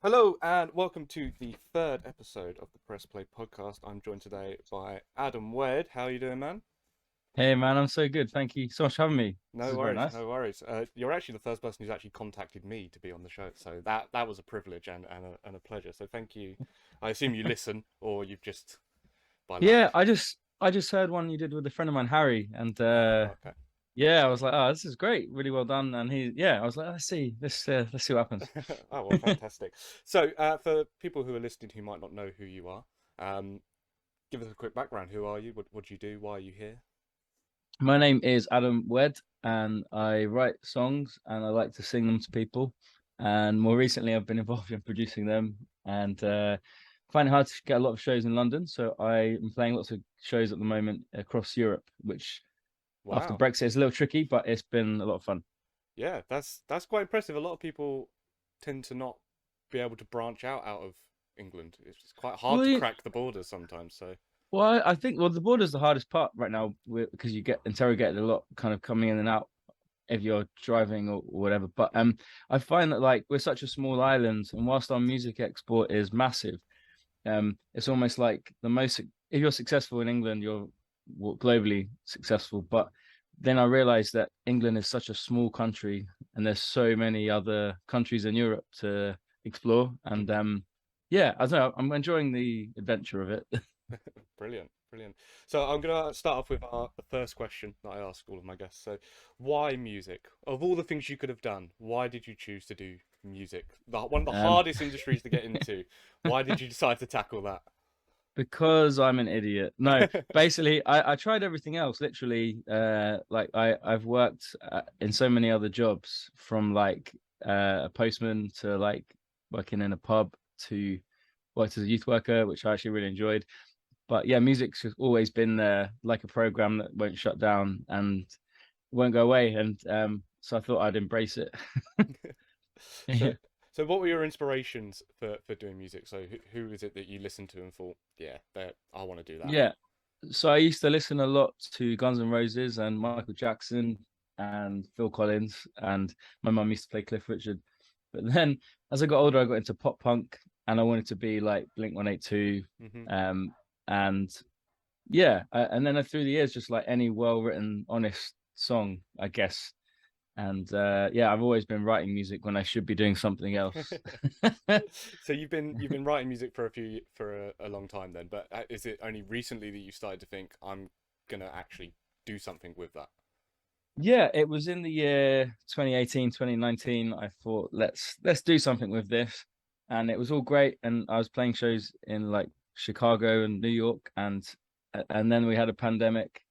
Hello and welcome to the third episode of the Press Play podcast. I'm joined today by Adam Wedd. How are you doing, man? Hey man, I'm so good. Thank you so much for having me. This No is very worries, nice. no worries. You're actually the first person who's actually contacted me to be on the show, so that was a privilege and a pleasure. So thank you. I assume you listen, or you've just by Yeah, luck. I just heard one you did with a friend of mine, Harry, and Oh, okay. yeah, I was like, oh, this is great, really well done. And I was like, let's see what happens. Oh well, fantastic. So for people who are listening who might not know who you are, um, give us a quick background. Who are you? What do you do? Why are you here? My name is Adam Wedd, and I write songs and I like to sing them to people. And more recently, I've been involved in producing them and find it hard to get a lot of shows in London. So I am playing lots of shows at the moment across Europe, which after Wow. Brexit is a little tricky, but it's been a lot of fun. Yeah, that's quite impressive. A lot of people tend to not be able to branch out of England. It's quite hard to Well, crack the borders sometimes. So Well, I think the border is the hardest part right now because you get interrogated a lot, kind of coming in and out if you're driving or whatever. But I find that like we're such a small island, and whilst our music export is massive, it's almost like the most. If you're successful in England, you're globally successful. But then I realized that England is such a small country, and there's so many other countries in Europe to explore. And yeah, I don't know. I'm enjoying the adventure of it. brilliant, brilliant. So I'm gonna start off with the first question that I ask all of my guests. So, why music? Of all the things you could have done, why did you choose to do music? One of the Um, hardest industries to get into. Why did you decide to tackle that? because I'm an idiot. No, basically, I tried everything else. Literally, like I've worked in so many other jobs, from like a postman to like working in a pub to worked as a youth worker, which I actually really enjoyed. But yeah, music's just always been there, like a program that won't shut down and won't go away. And so I thought I'd embrace it. So, so what were your inspirations for doing music? So, who is it that you listened to and thought, yeah, I want to do that? Yeah. So I used to listen a lot to Guns N' Roses and Michael Jackson and Phil Collins, and my mum used to play Cliff Richard. But then as I got older, I got into pop punk and I wanted to be like Blink 182. Hmm. Um, and yeah, and then through the years, just like any well-written, honest song, I guess. And yeah, I've always been writing music when I should be doing something else. So you've been writing music for a long time then, but is it only recently that you started to think I'm gonna actually do something with that? Yeah, it was in the year 2018, 2019. I thought let's do something with this. And it was all great. And I was playing shows in like Chicago and New York, and then we had a pandemic,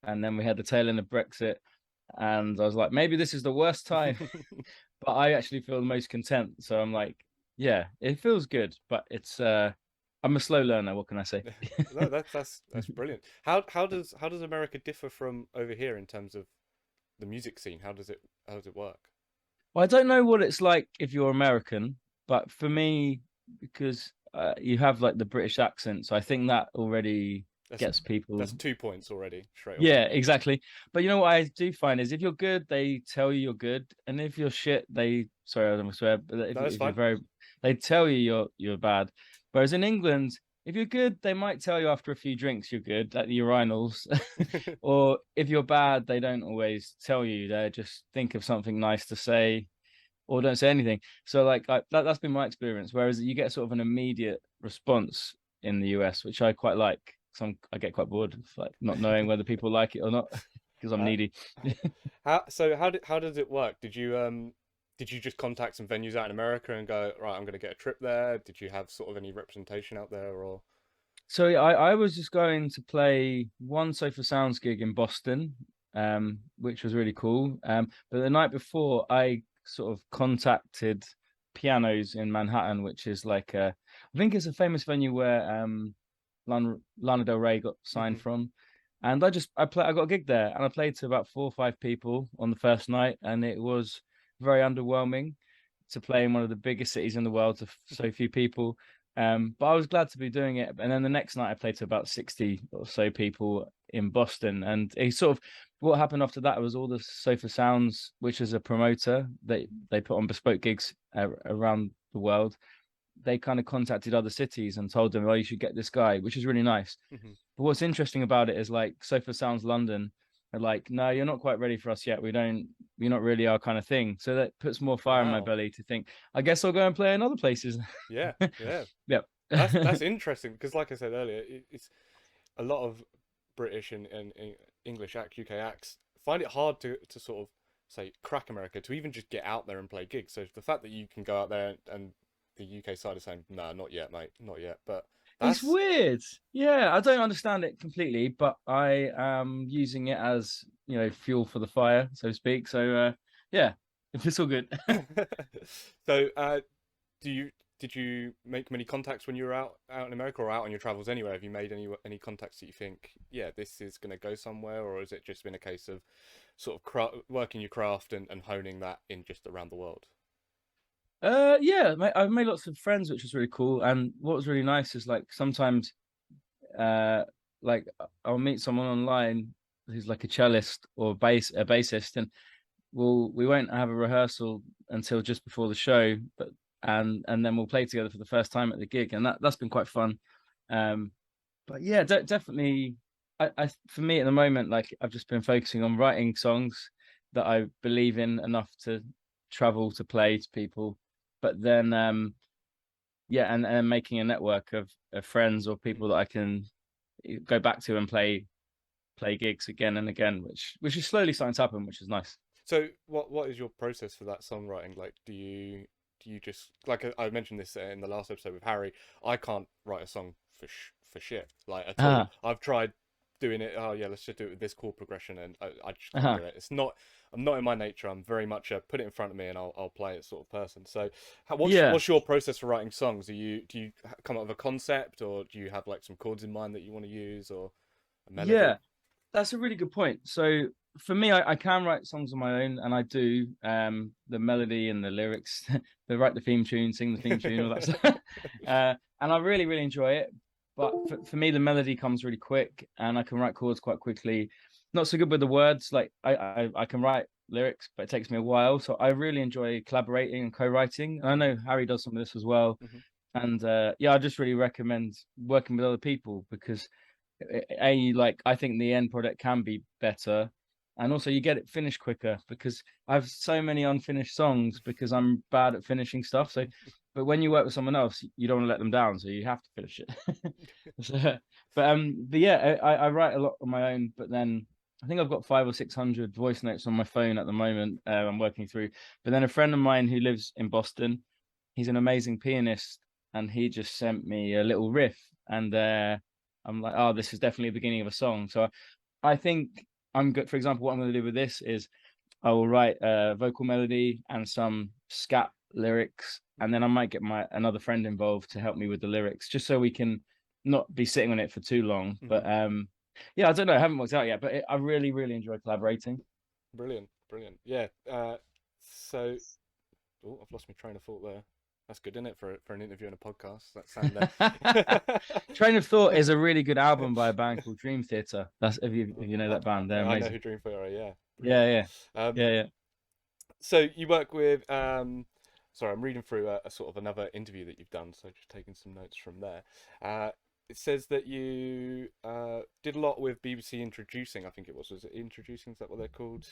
and then we had the tail end of Brexit. And I was like, maybe this is the worst time, but I actually feel the most content. So I'm like, yeah, it feels good, but I'm a slow learner, what can I say? No, that's brilliant. How does America differ from over here in terms of the music scene? How does it work? Well, I don't know what it's like if you're American, but for me, because you have like the British accent, so I think that already That's gets people. that's 2 points already straight away. Yeah, exactly. But you know what I do find is if you're good, they tell you you're good, and if you're shit, sorry, I don't swear, but No, that's if you're fine. very, they tell you you're bad. Whereas in England, if you're good, they might tell you after a few drinks you're good at the urinals, or if you're bad, they don't always tell you. They just think of something nice to say or don't say anything. So like that's been my experience. Whereas you get sort of an immediate response in the US, which I quite like. I get quite bored of like not knowing whether people like it or not because I'm Uh, needy. how does it work? Did you just contact some venues out in America and go, right, I'm going to get a trip there? Did you have sort of any representation out there or? So I was just going to play one Sofa Sounds gig in Boston, which was really cool. But the night before, I sort of contacted Pianos in Manhattan, which is like I think it's a famous venue where Lana Del Rey got signed Mhm. from. And I got a gig there and I played to about 4 or 5 people on the first night, and it was very underwhelming to play in one of the biggest cities in the world to so few people. But I was glad to be doing it. And then the next night I played to about 60 or so people in Boston. And it sort of what happened after that was all the Sofa Sounds, which is a promoter, they put on bespoke gigs around the world. they kind of contacted other cities and told them, oh, you should get this guy, which is really nice. Hmm. But what's interesting about it is like Sofa Sounds London are like, no, you're not quite ready for us yet. You're not really our kind of thing. So that puts more fire in my Wow. belly to think, I guess I'll go and play in other places. Yeah, yeah. Yeah. That's interesting because, like I said earlier, it's a lot of British and English acts, UK acts find it hard to sort of say crack America to even just get out there and play gigs. So the fact that you can go out there and the UK side is saying, "No, not yet, mate, not yet," but It's that's weird. Yeah, I don't understand it completely, but I am using it as, fuel for the fire, so to speak. So yeah, it's all good. so. Do you did you make many contacts when you were out in America or out on your travels anywhere? Have you made any contacts that you think, yeah, this is going to go somewhere, or has it just been a case of sort of working your craft and honing that in just around the world? Yeah, I've made lots of friends, which was really cool. And what was really nice is like sometimes uh like I'll meet someone online who's like a cellist or a bassist, and we won't have a rehearsal until just before the show, but and then we'll play together for the first time at the gig, and that's been quite fun. um but yeah, definitely. I for me at the moment, like I've just been focusing on writing songs that I believe in enough to travel to play to people, but then yeah, and making a network of friends or people that I can go back to and play gigs again and again, which is slowly starting to happen, which is nice. So what is your process for that songwriting? Like, do you just like I mentioned this in the last episode with Harry? I can't write a song for shit like at all. Ah, I've tried doing it. Oh yeah, let's just do it with this chord progression, and I just can't do uh-huh. it. It's not. I'm not in my nature. I'm very much a put it in front of me and I'll play it sort of person. So, Yeah, what's your process for writing songs? Do you come up with a concept, or do you have like some chords in mind that you want to use, or a melody? yeah. That's a really good point. So for me, I can write songs on my own, and I do. The melody and the lyrics, they write the theme tune, sing the theme tune, all that stuff. And I really, really enjoy it. But for me, the melody comes really quick, and I can write chords quite quickly. Not so good with the words. Like I can write lyrics, but it takes me a while. So I really enjoy collaborating and co-writing. And I know Harry does some of this as well. Hmm. And yeah, I just really recommend working with other people because like I think the end product can be better, and also you get it finished quicker because I have so many unfinished songs because I'm bad at finishing stuff. So, but when you work with someone else, you don't want to let them down, so you have to finish it. So, but yeah, I write a lot on my own, but then I think I've got 500 or 600 voice notes on my phone at the moment. I'm working through, but then a friend of mine who lives in Boston, he's an amazing pianist, and he just sent me a little riff, and I'm like, oh, this is definitely the beginning of a song. So I think I'm good. For example, what I'm going to do with this is I will write a vocal melody and some scat lyrics, and then I might get my another friend involved to help me with the lyrics, just so we can not be sitting on it for too long. Hmm. But yeah, I don't know, I haven't worked out yet, but I really, really enjoy collaborating. Brilliant, brilliant. Yeah. So, oh, I've lost my train of thought there. That's good, isn't it, for an interview and a podcast? That sound Train of Thought there. is a really good album by a band called Dream Theater. That's if you know that band, they're I know amazing. who Dream Theater are. Yeah, Yeah, brilliant. yeah, Um, yeah, yeah. so you work with sorry, I'm reading through a sort of another interview that you've done, so just taking some notes from there. It says that you did a lot with BBC Introducing. I think it was. Was it Introducing? Is that what they're called?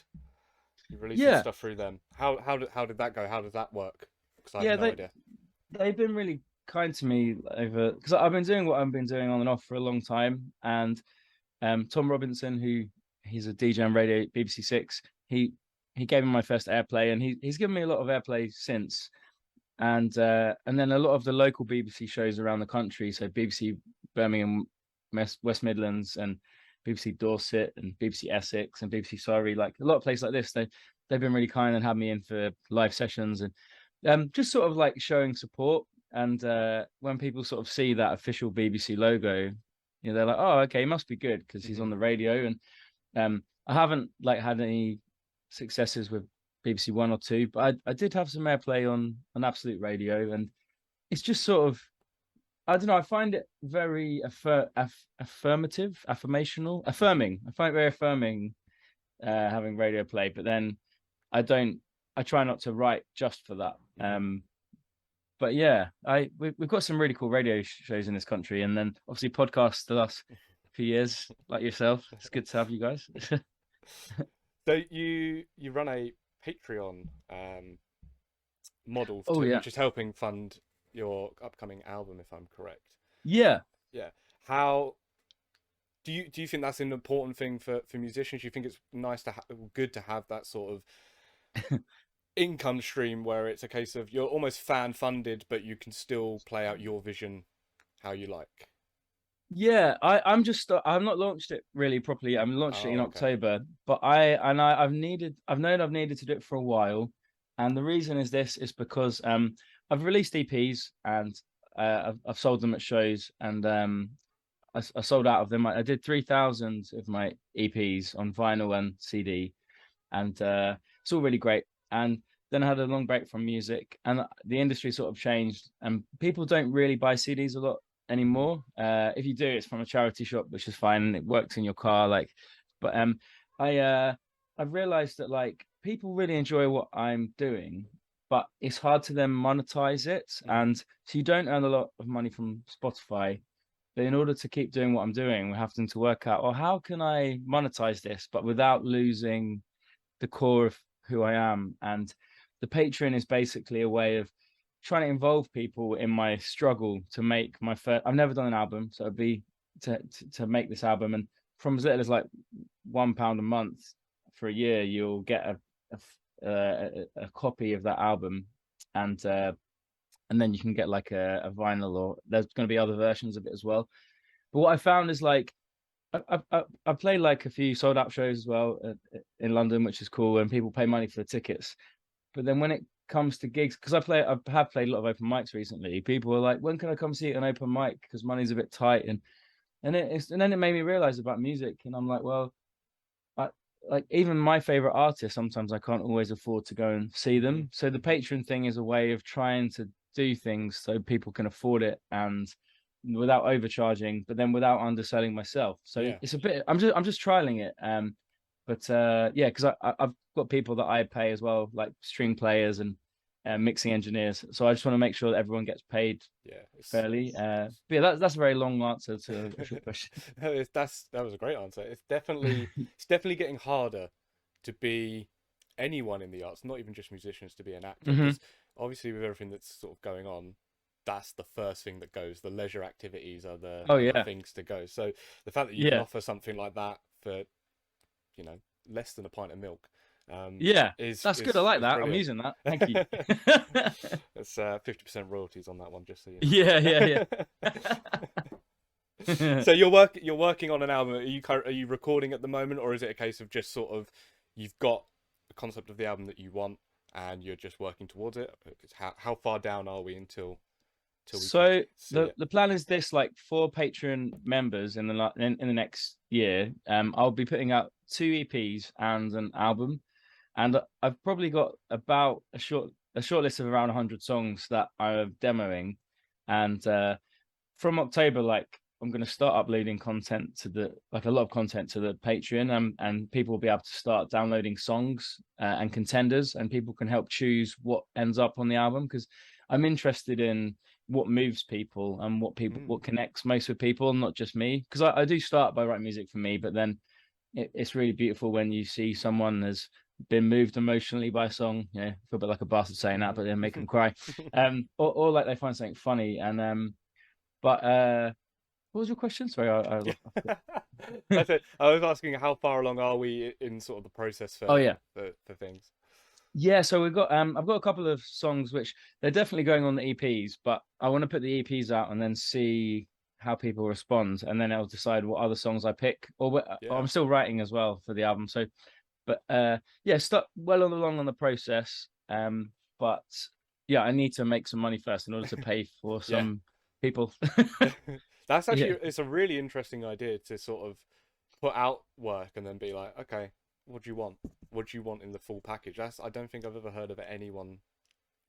You released some Yeah, stuff through them. How did that go? How does that work? Because I have yeah, no idea. they've been really kind to me over because I've been doing what I've been doing on and off for a long time. And Tom Robinson, who he's a DJ on radio BBC Six, he gave me my first airplay, and he's given me a lot of airplay since. And then a lot of the local BBC shows around the country, so BBC Birmingham, West Midlands, and BBC Dorset, and BBC Essex, and BBC Surrey, like a lot of places like this, they've been really kind and had me in for live sessions, and just sort of like showing support. And when people sort of see that official BBC logo, they're like, oh, okay, he must be good because he's Hmm. on the radio. And I haven't like had any successes with BBC One or Two, but I did have some airplay on Absolute Radio, and it's just sort of, I don't know. I find it very affirming. I find it very affirming having radio play. But then I don't. I try not to write just for that. Hmm. but yeah, we've got some really cool radio shows in this country, and then obviously podcasts the last few years, like yourself. It's good to have you guys. So you run a Patreon model Oh to yeah, which is helping fund your upcoming album, if I'm correct. yeah. Yeah. How do you think that's an important thing for musicians? Do you think it's nice to good to have that sort of income stream where it's a case of you're almost fan funded, but you can still play out your vision how you like? Yeah, I've not launched it really properly. I'm launched it in Oh, okay. October, but I've known I've needed to do it for a while, and the reason is this is because I've released EPs and I've sold them at shows, and I sold out of them. I did 3,000 of my EPs on vinyl and CD, and it's all really great. And then I had a long break from music, and the industry sort of changed, and people don't really buy CDs a lot anymore. If you do, it's from a charity shop, which is fine, and it works in your car. Like, but I I've realized that like people really enjoy what I'm doing, but it's hard to then monetize it, Mm. and so you don't earn a lot of money from Spotify. But in order to keep doing what I'm doing, we're having to work out, well, how can I monetize this, but without losing the core of who I am. And the Patreon is basically a way of trying to involve people in my struggle to make my first. I've never done an album, so it'd be to make this album, and from as little as like £1 a month for a year, you'll get a copy of that album, and then you can get like a vinyl, or there's going to be other versions of it as well. But what I found is like I played like a few sold out shows as well in London, which is cool, and people pay money for the tickets. But then when it comes to gigs, because I have played a lot of open mics recently, people are like, "When can I come see an open mic? Because money's a bit tight." And then it made me realize about music, and I'm like, well, I, like even my favorite artists, sometimes I can't always afford to go and see Hmm. them. So the Patreon thing is a way of trying to do things so people can afford it and without overcharging, but then without underselling myself. So Yeah. it's a bit. I'm just trialing it. But yeah, because I've got people that I pay as well, like string players and mixing engineers. So I just want to make sure that everyone gets paid Yeah. It's fairly. But yeah, that's a very long answer to a short question. no, that was a great answer. It's definitely getting harder to be anyone in the arts, not even just musicians, to be an actor. Hmm. Because obviously, with everything that's sort of going on, that's the first thing that goes. The leisure activities are the Oh are the yeah, things to go. So the fact that you can yeah, offer something like that for you know less than a pint of milk, yeah. is That's good. I like is that. I'm brilliant. using that. Thank you. That's 50% royalties on that one, just so you Yeah, yeah, know. yeah. So you're working on an album. Are you recording at the moment, or is it a case of just sort of you've got a concept of the album that you want and you're just working towards it? How far down are we until we can So see the it? the plan is this: like for Patreon members in the next year, I'll be putting out two EPs and an album, and I've probably got about a short list of around 100 songs that I'm demoing, and from October, like I'm going to start uploading content to the like a lot of content to the Patreon, and people will be able to start downloading songs and contenders, and people can help choose what ends up on the album because I'm interested in what moves people and Mm. what connects most with people, not just me. Because I do start by writing music for me, but then it's really beautiful when you see someone has been moved emotionally by a song. Yeah, I feel a bit like a bastard saying that, but then make them cry. Or like they find something funny and but what was your question? Sorry, Yeah. I That's it. I was asking how far along are we in sort of the process oh for yeah. for things. Yeah, so we've got I've got a couple of songs which they're definitely going on the EPs, but I want to put the EPs out and then see how people respond, and then I'll decide what other songs I pick. Or Yeah. I'm still writing as well for the album, so but yeah, stuck well along on the process. But yeah, I need to make some money first in order to pay for Yeah. some people. That's actually Yeah, it's a really interesting idea to sort of put out work and then be like, okay, what do you want? What do you want in the full package? I don't think I've ever heard of anyone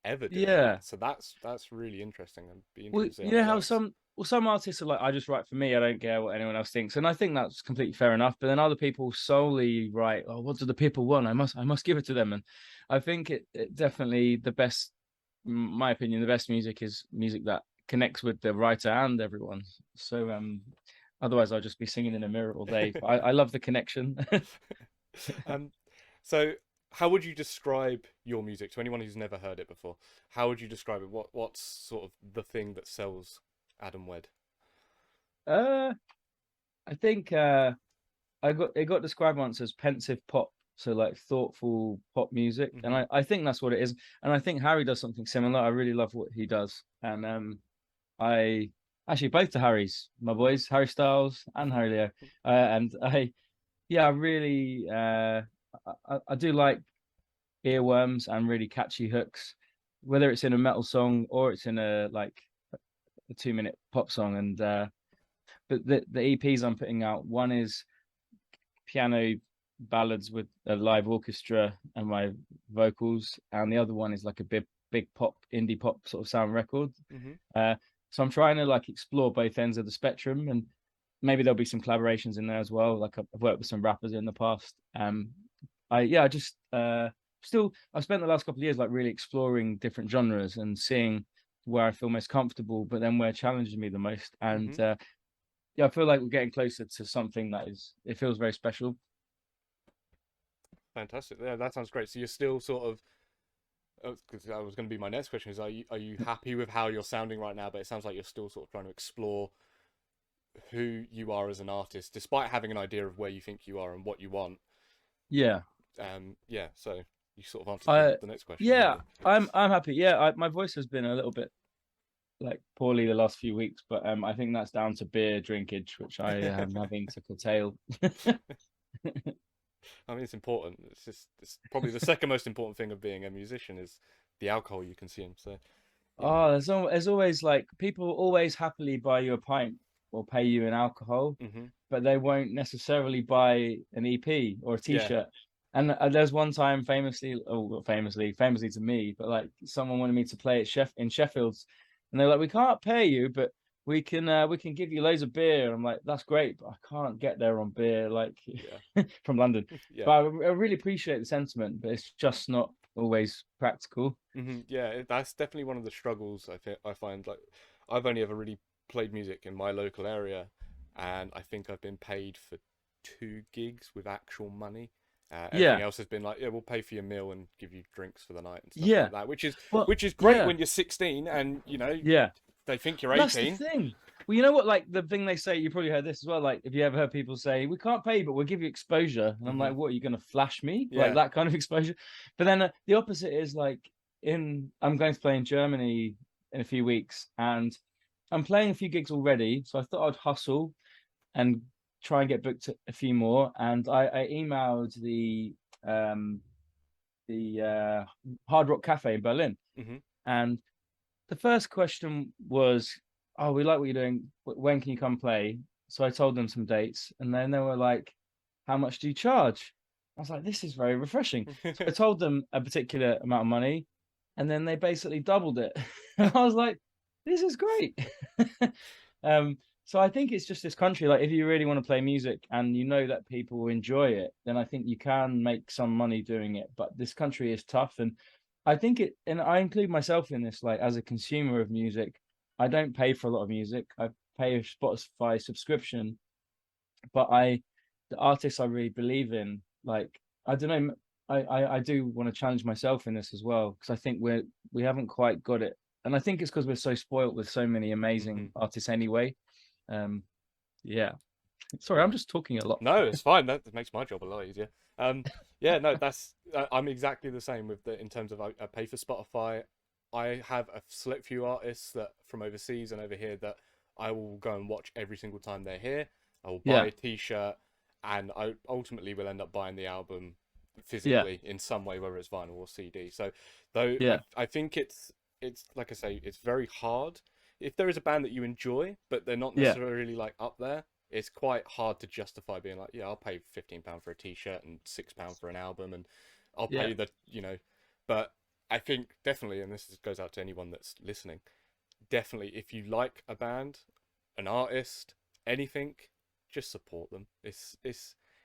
ever doing yeah. that. So that's really interesting and be Well, interesting to see you how know that how works. some artists are like, I just write for me. I don't care what anyone else thinks, and I think that's completely fair enough. But then other people solely write, oh, what do the people want? I must give it to them. And I think it definitely the best my opinion, the best music is music that connects with the writer and everyone. So otherwise I'll just be singing in a mirror all day. But I love the connection. um, so how would you describe your music to anyone who's never heard it before? How would you describe it? What's sort of the thing that sells Adam Wedd? uh I think it got described once as pensive pop, so like thoughtful pop music, and Hmm. I think that's what it is. And I think Harry does something similar. I really love what he does, and I actually both the Harrys, my boys, Harry Styles and Harry Leo, and I really I do like earworms and really catchy hooks, whether it's in a metal song or it's in a like a 2 minute pop song. And but the EPs I'm putting out, one is piano ballads with a live orchestra and my vocals, and the other one is like a big pop indie pop sort of sound record. Hmm. Uh, so I'm trying to like explore both ends of the spectrum, and maybe there'll be some collaborations in there as well. Like I've worked with some rappers in the past. I just still I've spent the last couple of years like really exploring different genres and seeing where I feel most comfortable, but then where it challenges me the most. And Hmm. yeah, I feel like we're getting closer to something that is it feels very special. Fantastic. Yeah, that sounds great. So you're still sort of, because that was going to be my next question, is are you happy with how you're sounding right now? But it sounds like you're still sort of trying to explore who you are as an artist, despite having an idea of where you think you are and what you want. Yeah. Yeah. So you sort of answered I the next question, yeah, really. I'm happy. Yeah, my voice has been a little bit like poorly the last few weeks, but I think that's down to beer drinkage, which I am having to curtail. I mean, it's important. It's probably the second most important thing of being a musician is the alcohol you consume. So, you know. Oh, there's always like people always happily buy you a pint or pay you in alcohol, Hmm. but they won't necessarily buy an EP or a Yeah. t-shirt. And there's one time famously, oh, not famously to me, but like someone wanted me to play at in Sheffield's, and they're like, we can't pay you, but we can give you loads of beer. And I'm like, that's great, but I can't get there on beer like Yeah. from London. Yeah. But I really appreciate the sentiment, but it's just not always practical. Yeah, that's definitely one of the struggles I find. Like, I've only ever really played music in my local area, and I think I've been paid for 2 gigs with actual money. Everything Yeah, else has been like, yeah, we'll pay for your meal and give you drinks for the night and stuff yeah. like that, which is Well, which is great yeah, when you're 16 and yeah. they think you're Well, that's the 18. thing. Well, you know what? Like the thing they say, you probably heard this as well. Like, if you ever heard people say, "We can't pay, but we'll give you exposure," and I'm Hmm. like, "What? Are you going to flash me like Yeah. that kind of exposure?" But then the opposite is like I'm going to play in Germany in a few weeks, and I'm playing a few gigs already. So I thought I'd hustle and try and get booked a few more. And I emailed um the Hard Rock Cafe in Berlin, Hmm. and the first question was, "Oh, we like what you're doing. When can you come play?" So I told them some dates, and then they were like, "How much do you charge?" I was like, "This is very refreshing." So I told them a particular amount of money, and then they basically doubled it. And I was like, "This is great." um, so I think it's just this country. Like, if you really want to play music and you know that people will enjoy it, then I think you can make some money doing it. But this country is tough, and I think and I include myself in this, like as a consumer of music, I don't pay for a lot of music. I pay a Spotify subscription, but the artists I really believe in, like, I don't know, I do want to challenge myself in this as well, because I think we haven't quite got it. And I think it's because we're so spoilt with so many Hmm. amazing artists anyway. Um, yeah. Sorry, I'm Yeah. just talking a lot. No, it's fine. That makes my job a lot easier. Yeah, no, that's I'm exactly the same with the in terms of I pay for Spotify. I have a select few artists that from overseas and over here that I will go and watch every single time they're here. I will buy Yeah, a T-shirt, and I ultimately will end up buying the album yeah, physically in some way, whether it's vinyl or CD. So, though yeah, I think it's like I say, it's very hard if there is a band that you enjoy, but they're not yeah, necessarily like up there. It's quite hard to justify being like, yeah, I'll pay £15 for a T-shirt and £6 for an album, and I'll yeah, pay But I think definitely, and goes out to anyone that's listening, definitely if you like a band, an artist, anything, just support them. It's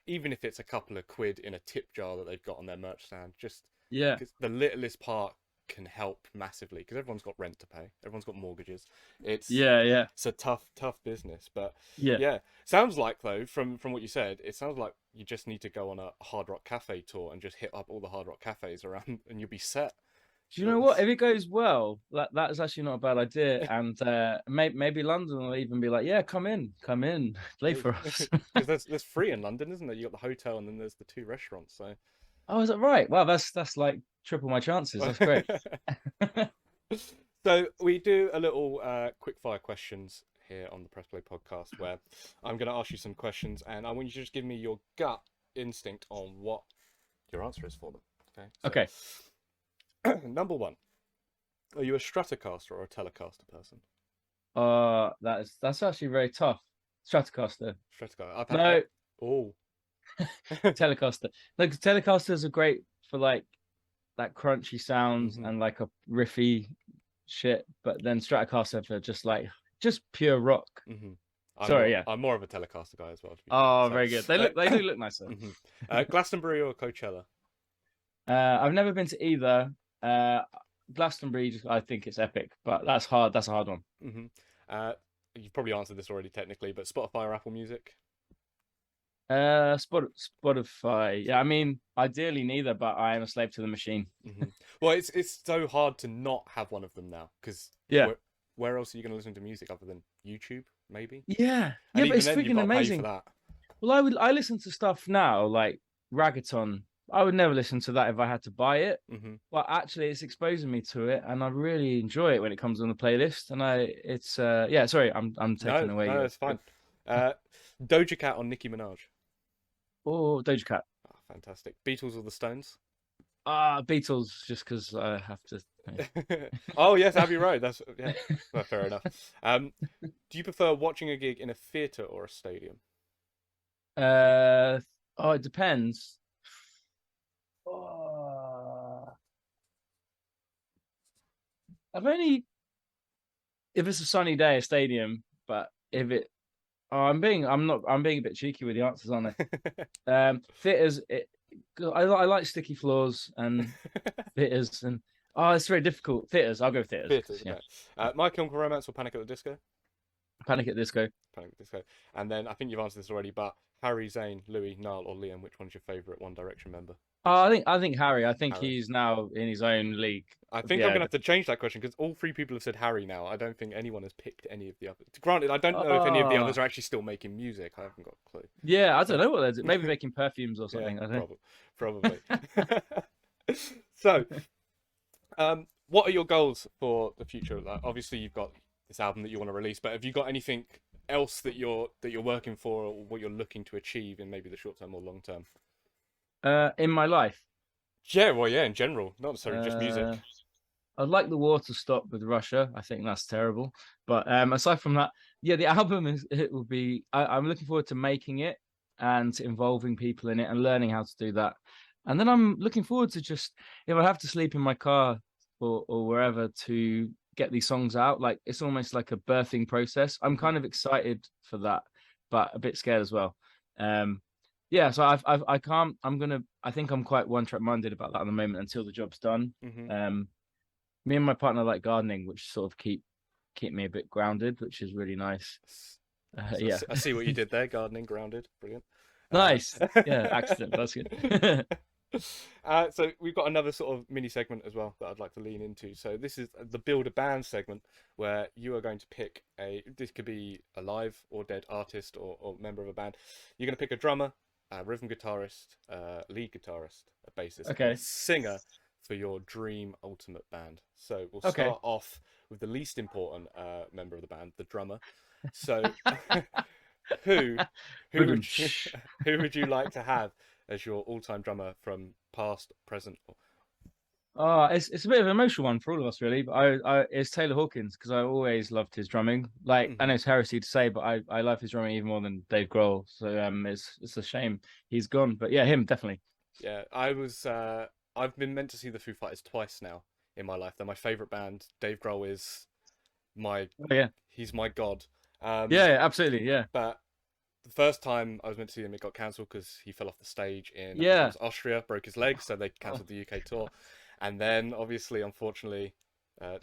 even if it's a couple of quid in a tip jar that they've got on their merch stand, just yeah, because the littlest part. can help massively because everyone's got rent to pay, everyone's got mortgages. It's Yeah. it's a tough business, but Yeah. yeah, sounds like though from what you said, it sounds like you just need to go on a Hard Rock Cafe tour and just hit up all the Hard Rock cafes around, and you'll be set. Do you So know what? If it goes well, that is actually not a bad idea. And maybe London will even be like, yeah, come in, play for us. because there's three in London, isn't there? You got the hotel and then there's the two restaurants. So Oh, is that right? Wow, that's like triple my chances. That's great. so we do a little quick fire questions here on the Press Play podcast where I'm going to ask you some questions and I want you to just give me your gut instinct on what your answer is for them. Okay. So, Okay. number one, are you a Stratocaster or a Telecaster person? That's actually very tough. Stratocaster. Stratocaster. No, Oh. Telecaster. Like Telecasters are great for like that crunchy sound Mhm. and like a riffy shit, but then Stratocaster for just pure rock. Mhm. Sorry, yeah. I'm more of a Telecaster guy as well. To be Oh, fair, very good. They do look nicer. Glastonbury or Coachella? I've never been to either. Glastonbury, I think it's epic, but that's hard. That's a hard one. You've probably answered this already technically, but Spotify or Apple Music? Spotify. Yeah, I mean, ideally neither, but I am a slave to the machine. Well, it's so hard to not have one of them now because Yeah. where else are you going to listen to music other than YouTube? Maybe. Yeah, And but even it's then, you've freaking got to pay amazing. for that. Well, I listen to stuff now like reggaeton. I would never listen to that if I had to buy it. But actually, it's exposing me to it, and I really enjoy it when it comes on the playlist. And yeah. Sorry, I'm taking away. No, it's fine. Doja Cat or Nicki Minaj? Oh, Doja Cat. Oh, fantastic. Beatles or the Stones? Beatles, just because I have to. Oh yes, Abbey Road. That's yeah. Well, fair enough. Do you prefer watching a gig in a theatre or a stadium? It depends. I've only if it's a sunny day, a stadium. But if it, I'm being a bit cheeky with the answers, aren't I? Theatres, I like sticky floors and theatres, and it's very difficult. Theatres, I'll go theatres. Theatres, Yeah. okay. My Chemical Romance or Panic at the Disco? Panic at the Disco. Panic at the Disco. And then I think you've answered this already, but Harry, Zayn, Louis, Niall, or Liam, which one's your favourite One Direction member? I think Harry. I think Harry. He's now in his own league. I think I'm gonna have to change that question because all three people have said Harry now. I don't think anyone has picked any of the others. Granted, I don't know if any of the others are actually still making music. I haven't got a clue. Yeah, I don't know what they're doing. Maybe making perfumes or something. Yeah, I think. Probably. So, what are your goals for the future? Like, obviously, you've got this album that you want to release, but have you got anything else that you're working for, or what you're looking to achieve in maybe the short term or long term? In my life. Yeah, well, yeah, in general, not necessarily just music. I'd like the war to stop with Russia. I think that's terrible. But aside from that, yeah, the album it will be. I'm looking forward to making it and involving people in it and learning how to do that. And then I'm looking forward to just if I have to sleep in my car or wherever to get these songs out. Like it's almost like a birthing process. I'm kind of excited for that, but a bit scared as well. Yeah, so I can't. I think I'm quite one-track minded about that at the moment until the job's done. Me and my partner like gardening, which sort of keep me a bit grounded, which is really nice. Yeah, I see what you did there. Gardening, grounded, brilliant. Nice. Yeah, accident. That's good. So we've got another sort of mini segment as well that I'd like to lean into. So this is the Build a Band segment where you are going to pick this could be a live or dead artist or member of a band. You're going to pick a drummer, a rhythm guitarist, lead guitarist, a bassist, and a singer for your dream ultimate band. So we'll start off with the least important member of the band, the drummer. So who would you like to have as your all-time drummer from past, present? It's a bit of an emotional one for all of us, really. But it's Taylor Hawkins because I always loved his drumming. Like I know it's heresy to say, but I love his drumming even more than Dave Grohl. So it's a shame he's gone. But yeah, him definitely. Yeah, I've been meant to see the Foo Fighters twice now in my life. They're my favorite band. Dave Grohl is he's my god. Yeah, absolutely, yeah. But the first time I was meant to see him, it got cancelled because he fell off the stage in Austria, broke his leg, so they cancelled the UK tour. And then, obviously, unfortunately,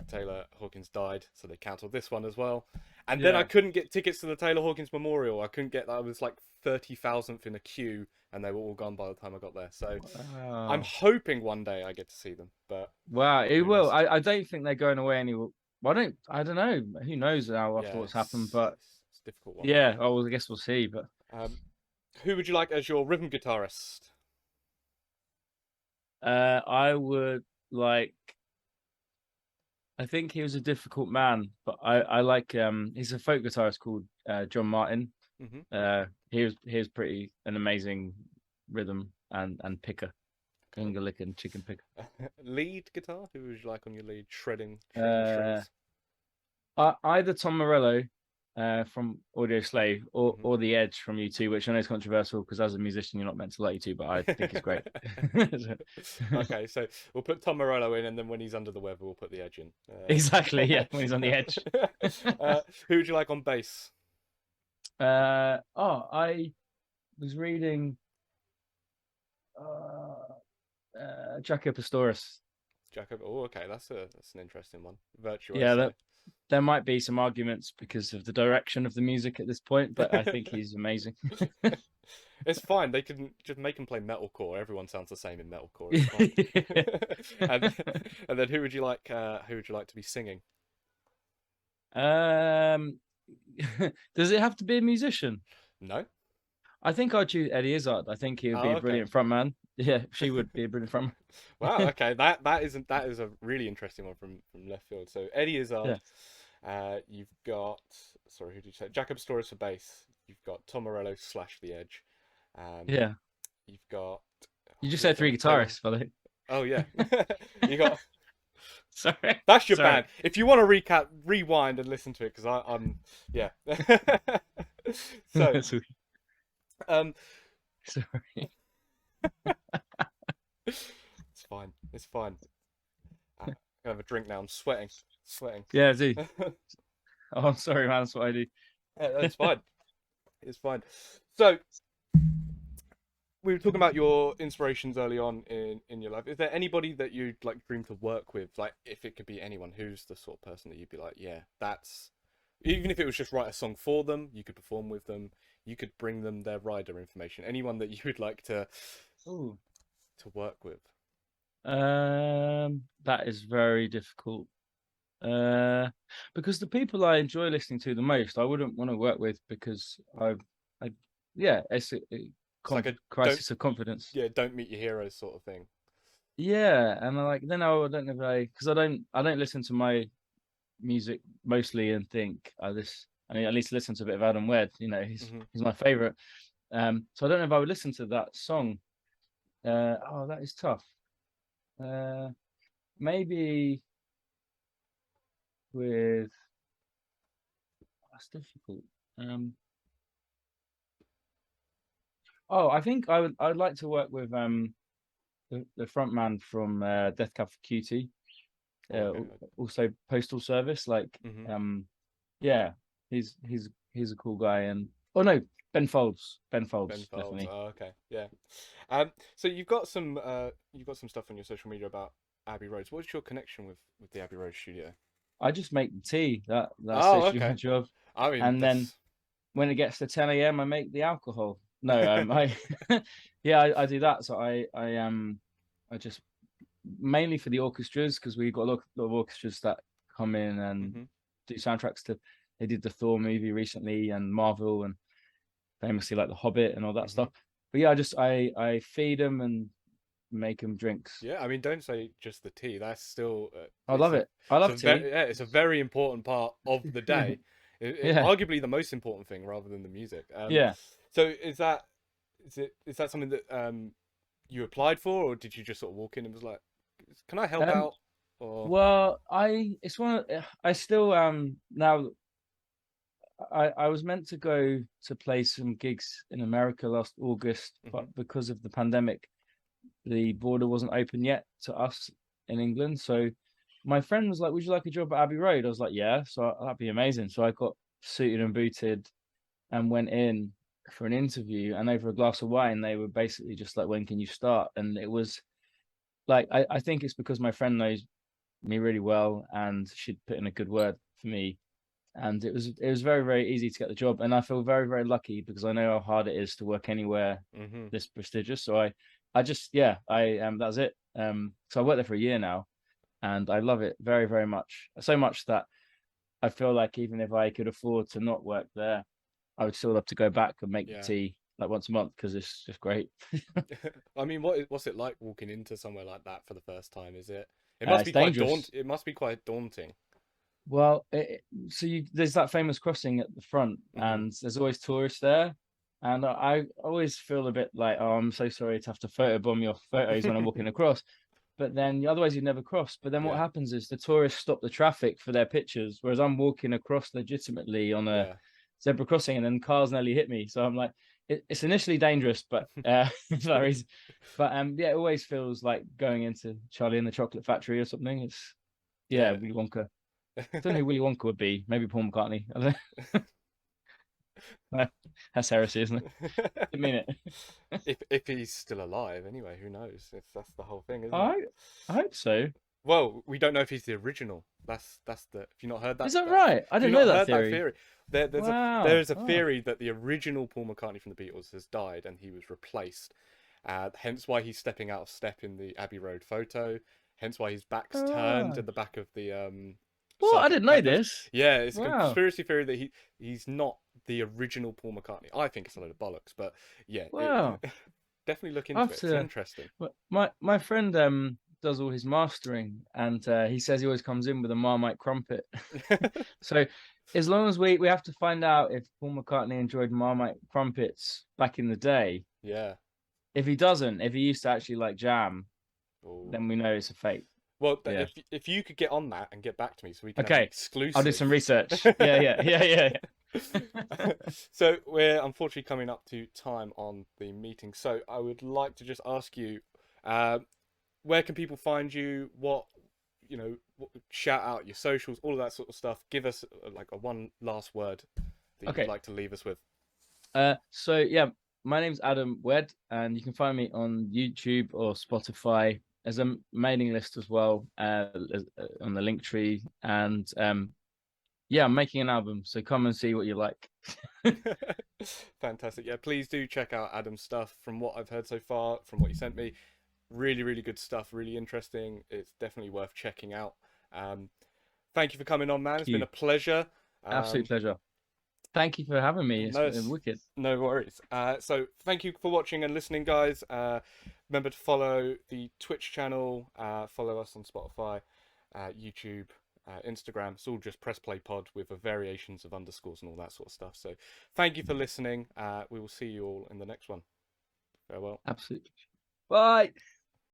Taylor Hawkins died, so they cancelled this one as well. And then I Yeah. couldn't get tickets to the Taylor Hawkins Memorial. I couldn't get that. I was like 30,000th in a queue, and they were all gone by the time I got there. So I'm Wow. hoping one day I get to see them, but Wow. It who will. knows? I don't think they're going away anywhere. Well, I don't know. Who knows now after Yeah, what's happened? But it's a difficult one. yeah, oh, well, I guess we'll see. But Um, who would you like as your rhythm guitarist? I would like. I think he was a difficult man, but I like he's a folk guitarist called John Martin. Hmm. He was pretty an amazing rhythm and picker, Cool. finger licking chicken picker. Lead guitar? Who would you like on your lead? Shredding the Uh, strings. Either Tom Morello from Audio Slave Hmm. or The Edge from U2, which I know is controversial because as a musician you're not meant to like U2, but I think he's great. Okay, so we'll put Tom Morello in, and then when he's under the weather, we'll put the Edge in. Exactly, yeah, when he's on the edge. Who would you like on bass? I was reading uh, Jaco Pastorius. Jacob. Oh, okay, that's an interesting one. Yeah, Virtuoso. there might be some arguments because of the direction of the music at this point, but I think he's amazing. It's fine. They can just make him play metalcore. Everyone sounds the same in metalcore. It's fine. And then who would you like? Who would you like to be singing? um, does it have to be a musician? No. I think I'd choose Eddie Izzard. I think he would be Oh, a okay. brilliant frontman. Yeah, she would be a brilliant frontman. Wow. Okay. That is a really interesting one from left field. So Eddie Yeah, Izzard. You've got, sorry, who did you say? Jacob Storrs for bass. You've got Tom Morello slash The Edge. Um, yeah. you've got, You just who said was three it? Taylor. guitarists, by the way. Oh yeah. You got, Sorry, that's your sorry. band. If you want to recap, rewind and listen to it because I'm yeah. So um, Sorry. it's fine. It's fine. I'm gonna have a drink now. I'm sweating. Sweating. Yeah, I do. Oh, I'm sorry, man. That's what I do. It's fine. It's fine. So we were talking about your inspirations early on in your life. Is there anybody that you'd like dream to work with? Like, if it could be anyone, who's the sort of person that you'd be like, yeah, that's, even if it was just write a song for them, you could perform with them, you could bring them their rider information. Anyone that you would like Ooh. to work with? That is very difficult. Because the people I enjoy listening to the most, I wouldn't want to work with because I, yeah, it's a It's like a don't, crisis of confidence. yeah, don't meet your heroes sort of thing. Yeah, and I like then I don't know if because I don't listen to my music mostly and think I mean, at least listen to a bit of Adam Wedd. You know, Hmm. he's my favorite. So I don't know if I would listen to that song. Oh, that is tough. Uh, maybe with that's difficult. Um, oh, I think I'd like to work with the front man from Death Cab for Cutie. Oh, okay. Also Postal Service. Like, Hmm. um, yeah, he's a cool guy. And oh no, Ben Folds. Ben Ben Folds, Folds. definitely. Oh, okay. Yeah. So you've got stuff on your social media about Abbey Roads. What's your connection with the Abbey Road studio? I just make the tea. That's Oh, literally my okay. job. I mean, And then that's when it gets to 10 a.m., I make the alcohol. No, I yeah, I do that. So I just mainly for the orchestras because we've got lot of orchestras that come in and hmm. do soundtracks to. They did the Thor movie recently and Marvel and famously like The Hobbit and all that Hmm. stuff. But yeah, I feed them and make them drinks. Yeah, I mean, don't say just the tea. That's still I love it. I love tea. it's a very important part of the day. Yeah, Arguably the most important thing, rather than the music. yeah. So is that something that you applied for, or did you just sort of walk in and was like, "Can I help Um, out?" Or well, it's one. I still now. I was meant to go to play some gigs in America last August, hmm. but because of the pandemic, the border wasn't open yet to us in England. So my friend was like, "Would you like a job at Abbey Road?" I was like, "Yeah." So that'd be amazing. So I got suited and booted and went in for an interview. And over a glass of wine, they were basically just like, "When can you start?" And it was like I think it's because my friend knows me really well, and she'd put in a good word for me, and it was very very easy to get the job, and I feel very very lucky because I know how hard it is to work anywhere Hmm. this prestigious. So I just yeah I that's it. So I worked there for a year now, and I love it very very much, so much that I feel like even if I could afford to not work there, I would still love to go back and make the Yeah. tea like once a month because it's just great. I mean, what's it like walking into somewhere like that for the first time? Is it? It must It's be quite dangerous. It must be quite daunting. Well, so there's that famous crossing at the front, Hmm. and there's always tourists there. And I always feel a bit like, oh, I'm so sorry to have to photobomb your photos when I'm walking across. But then otherwise you'd never cross. But then what Yeah. happens is the tourists stop the traffic for their pictures, whereas I'm walking across legitimately on a Yeah. zebra crossing, and then cars nearly hit me. So I'm like, it's initially dangerous, but for that reason. But yeah, it always feels like going into Charlie and the Chocolate Factory or something. It's yeah, Yeah. Willy Wonka. Don't know who Willy Wonka would be. Maybe Paul McCartney. I don't know. That's heresy, isn't it? Didn't mean it. If he's still alive, anyway, who knows? That's the whole thing, isn't it? I I hope so. Well, we don't know if he's the original. That's the. If you not heard Is that, that right? I if you didn't know not that heard that theory. theory, Wow. there's a Oh. theory that the original Paul McCartney from the Beatles has died and he was replaced. Hence why he's stepping out of step in the Abbey Road photo. Hence why his back's turned Oh. in the back of the Well, I Sergeant didn't know Pepper's. this. Yeah, it's a Wow. conspiracy theory that he's not the original Paul McCartney. I think it's a load of bollocks, but yeah, Wow. definitely look I into have it. It's to. interesting. My friend does all his mastering, and he says he always comes in with a Marmite crumpet. So as long as we have to find out if Paul McCartney enjoyed Marmite crumpets back in the day. Yeah. If he doesn't, if he used to actually like jam, Oh. then we know it's a fake. Well, Yeah. if you could get on that and get back to me so we can have an Okay. I'll do exclusive. some research. Yeah, yeah, yeah, yeah, yeah. So we're unfortunately coming up to time on the meeting. So I would like to just ask you, uh, where can people find you? Shout out your socials, all of that sort of stuff. Give us like a one last word that you'd Okay. like to leave us with. So yeah, my name's Adam Wedd, and you can find me on YouTube or Spotify. There's a mailing list as well, on the link tree, and yeah, I'm making an album, so come and see what you like. Fantastic. Yeah, please do check out Adam's stuff. From what I've heard so far, from what you sent me, really, really good stuff. Really interesting. It's definitely worth checking out. Um, Thank you for coming on, man. Thank It's been you. a pleasure. Absolute pleasure. Thank you for having me. It's No, wicked. no worries. So thank you for watching and listening, guys. Remember to follow the Twitch channel. Follow us on Spotify, YouTube, Instagram. It's all just Press Play Pod with variations of underscores and all that sort of stuff. So thank you for listening. We will see you all in the next one. Farewell. Absolutely. Bye.